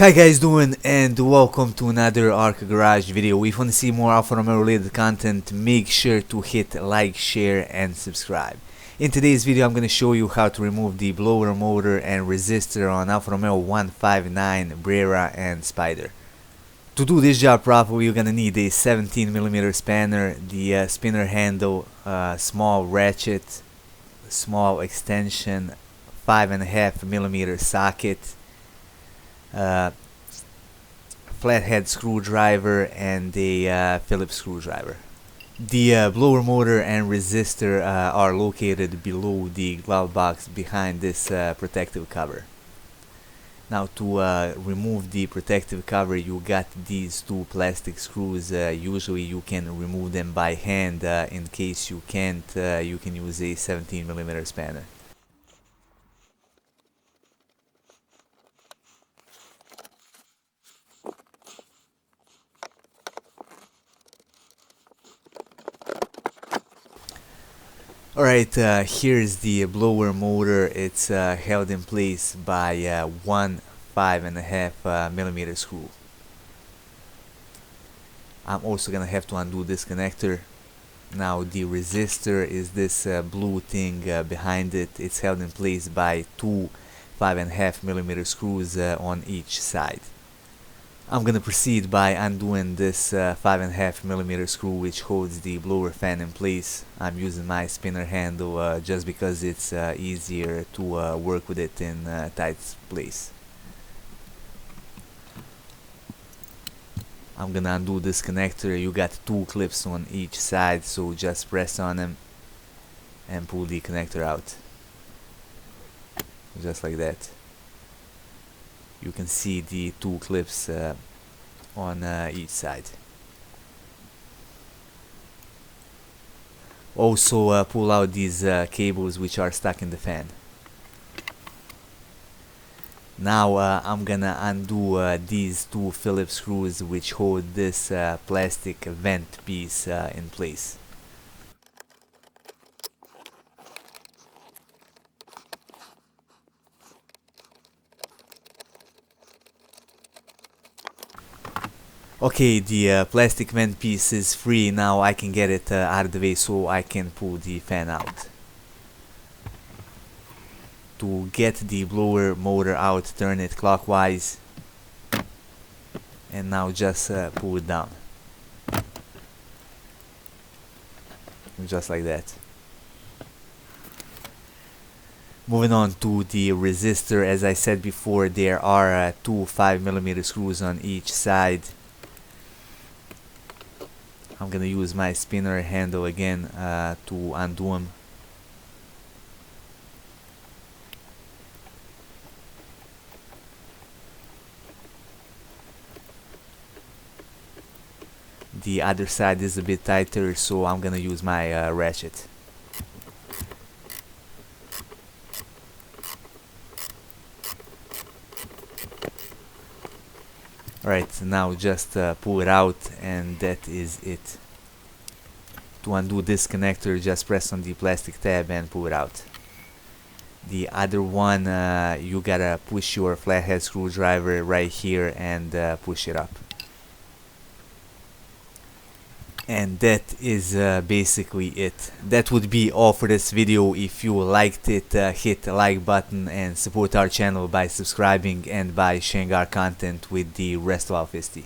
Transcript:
Hi guys, doing and welcome to another Arc Garage video. If you want to see more Alfa Romeo related content, make sure to hit like, share and subscribe. In today's video I'm going to show you how to remove the blower motor and resistor on Alfa Romeo 159, Brera and Spider. To do this job properly you're going to need a 17mm spanner, the spinner handle, small ratchet, small extension, 5.5mm socket, flathead screwdriver and a Phillips screwdriver. The blower motor and resistor are located below the glove box behind this protective cover. Now to remove the protective cover you got these two plastic screws. Usually you can remove them by hand. In case you can't, you can use a 17mm spanner. Alright, here's the blower motor. It's held in place by one 5.5mm screw. I'm also gonna have to undo this connector. Now the resistor is this blue thing behind it. It's held in place by two 5.5mm screws on each side. I'm gonna proceed by undoing this 5.5mm screw which holds the blower fan in place. I'm using my spinner handle just because it's easier to work with it in tight place. I'm gonna undo this connector. You got two clips on each side, so just press on them and pull the connector out. Just like that. You can see the two clips on each side. Also pull out these cables which are stuck in the fan. Now I'm gonna undo these two Phillips screws which hold this plastic vent piece in place. Okay, the plastic vent piece is free. Now I can get it out of the way so I can pull the fan out. To get the blower motor out, turn it clockwise and now just pull it down. Just like that. Moving on to the resistor, as I said before, there are two 5mm screws on each side. I'm gonna use my spinner handle again to undo them. The other side is a bit tighter, so I'm gonna use my ratchet. Alright, now just pull it out and that is it. To undo this connector just press on the plastic tab and pull it out. The other one you gotta push your flathead screwdriver right here and push it up. And that is basically it. That would be all for this video. If you liked it, hit the like button and support our channel by subscribing and by sharing our content with the rest of our 50.